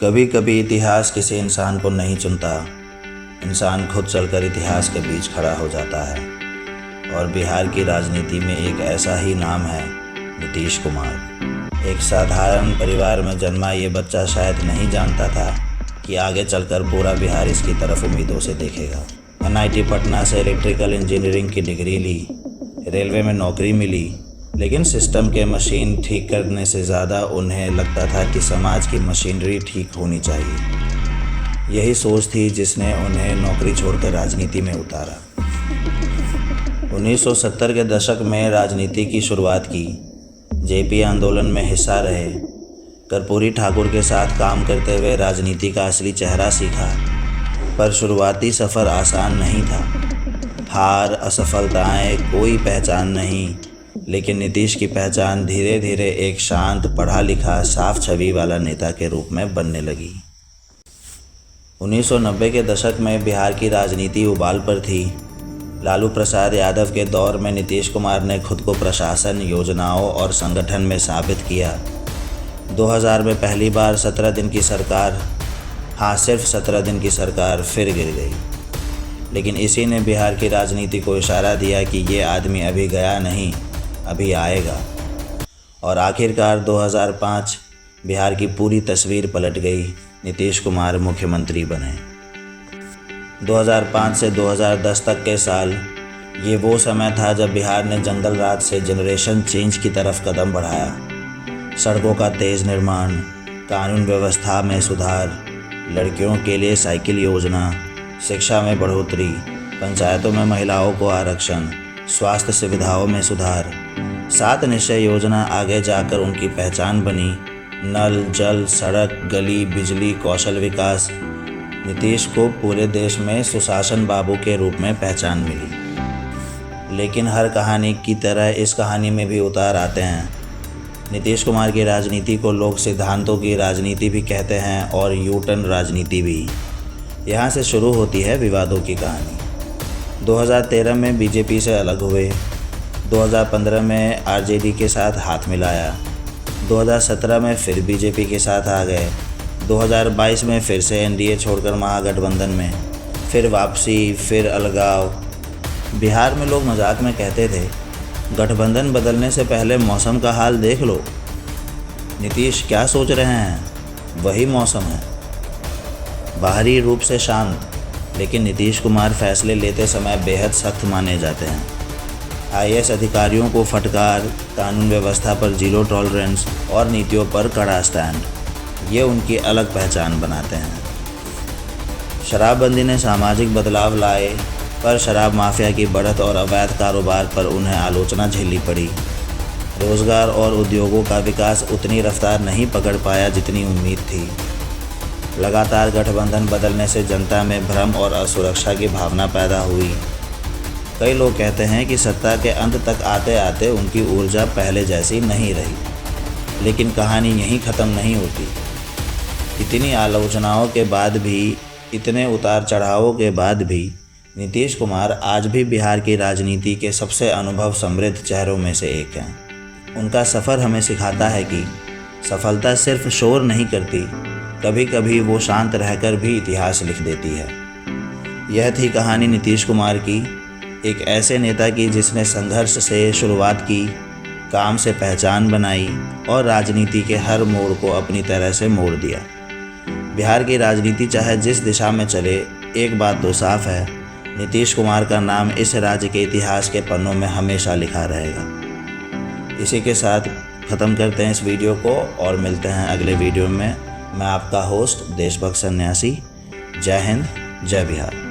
कभी कभी इतिहास किसी इंसान को नहीं चुनता, इंसान खुद चलकर इतिहास के बीच खड़ा हो जाता है। और बिहार की राजनीति में एक ऐसा ही नाम है, नीतीश कुमार। एक साधारण परिवार में जन्मा ये बच्चा शायद नहीं जानता था कि आगे चलकर पूरा बिहार इसकी तरफ उम्मीदों से देखेगा। NIT पटना से इलेक्ट्रिकल इंजीनियरिंग की डिग्री ली, रेलवे में नौकरी मिली, लेकिन सिस्टम के मशीन ठीक करने से ज़्यादा उन्हें लगता था कि समाज की मशीनरी ठीक होनी चाहिए। यही सोच थी जिसने उन्हें नौकरी छोड़कर राजनीति में उतारा। 1970 के दशक में राजनीति की शुरुआत की। JP आंदोलन में हिस्सा रहे। कर्पूरी ठाकुर के साथ काम करते हुए राजनीति का असली चेहरा सीखा। पर शुरुआती सफ़र आसान नहीं था। हार, असफलताएं, कोई पहचान नहीं। लेकिन नीतीश की पहचान धीरे धीरे एक शांत, पढ़ा लिखा, साफ छवि वाला नेता के रूप में बनने लगी। 1990 के दशक में बिहार की राजनीति उबाल पर थी। लालू प्रसाद यादव के दौर में नीतीश कुमार ने खुद को प्रशासन, योजनाओं और संगठन में साबित किया। 2000 में पहली बार 17 दिन की सरकार, सिर्फ 17 दिन की सरकार फिर गिर गई। लेकिन इसी ने बिहार की राजनीति को इशारा दिया कि ये आदमी अभी गया नहीं, अभी आएगा। और आखिरकार 2005 बिहार की पूरी तस्वीर पलट गई। नीतीश कुमार मुख्यमंत्री बने। 2005 से 2010 तक के साल ये वो समय था जब बिहार ने जंगल राज से जनरेशन चेंज की तरफ कदम बढ़ाया। सड़कों का तेज़ निर्माण, कानून व्यवस्था में सुधार, लड़कियों के लिए साइकिल योजना, शिक्षा में बढ़ोतरी, पंचायतों में महिलाओं को आरक्षण, स्वास्थ्य सुविधाओं में सुधार। 7 निश्चय योजना आगे जाकर उनकी पहचान बनी। नल, जल, सड़क, गली, बिजली, कौशल विकास। नीतीश को पूरे देश में सुशासन बाबू के रूप में पहचान मिली। लेकिन हर कहानी की तरह इस कहानी में भी उतार आते हैं। नीतीश कुमार की राजनीति को लोग सिद्धांतों की राजनीति भी कहते हैं और यूटर्न राजनीति भी। यहाँ से शुरू होती है विवादों की कहानी। 2013 में बीजेपी से अलग हुए। 2015 में RJD के साथ हाथ मिलाया। 2017 में फिर बीजेपी के साथ आ गए। 2022 में फिर से NDA छोड़कर महागठबंधन में, फिर वापसी, फिर अलगाव। बिहार में लोग मजाक में कहते थे, गठबंधन बदलने से पहले मौसम का हाल देख लो। नीतीश क्या सोच रहे हैं, वही मौसम है। बाहरी रूप से शांत, लेकिन नीतीश कुमार फैसले लेते समय बेहद सख्त माने जाते हैं। IAS अधिकारियों को फटकार, कानून व्यवस्था पर जीरो टॉलरेंस और नीतियों पर कड़ा स्टैंड, ये उनकी अलग पहचान बनाते हैं। शराबबंदी ने सामाजिक बदलाव लाए, पर शराब माफिया की बढ़त और अवैध कारोबार पर उन्हें आलोचना झेलनी पड़ी। रोजगार और उद्योगों का विकास उतनी रफ्तार नहीं पकड़ पाया जितनी उम्मीद थी। लगातार गठबंधन बदलने से जनता में भ्रम और असुरक्षा की भावना पैदा हुई। कई लोग कहते हैं कि सत्ता के अंत तक आते आते उनकी ऊर्जा पहले जैसी नहीं रही। लेकिन कहानी यहीं ख़त्म नहीं होती। इतनी आलोचनाओं के बाद भी, इतने उतार चढ़ावों के बाद भी नीतीश कुमार आज भी बिहार की राजनीति के सबसे अनुभव समृद्ध चेहरों में से एक हैं। उनका सफ़र हमें सिखाता है कि सफलता सिर्फ शोर नहीं करती, कभी कभी वो शांत रहकर भी इतिहास लिख देती है। यह थी कहानी नीतीश कुमार की, एक ऐसे नेता की जिसने संघर्ष से शुरुआत की, काम से पहचान बनाई और राजनीति के हर मोड़ को अपनी तरह से मोड़ दिया। बिहार की राजनीति चाहे जिस दिशा में चले, एक बात तो साफ है, नीतीश कुमार का नाम इस राज्य के इतिहास के पन्नों में हमेशा लिखा रहेगा। इसी के साथ ख़त्म करते हैं इस वीडियो को और मिलते हैं अगले वीडियो में। मैं आपका होस्ट देशभक्त सन्यासी। जय हिंद, जय बिहार।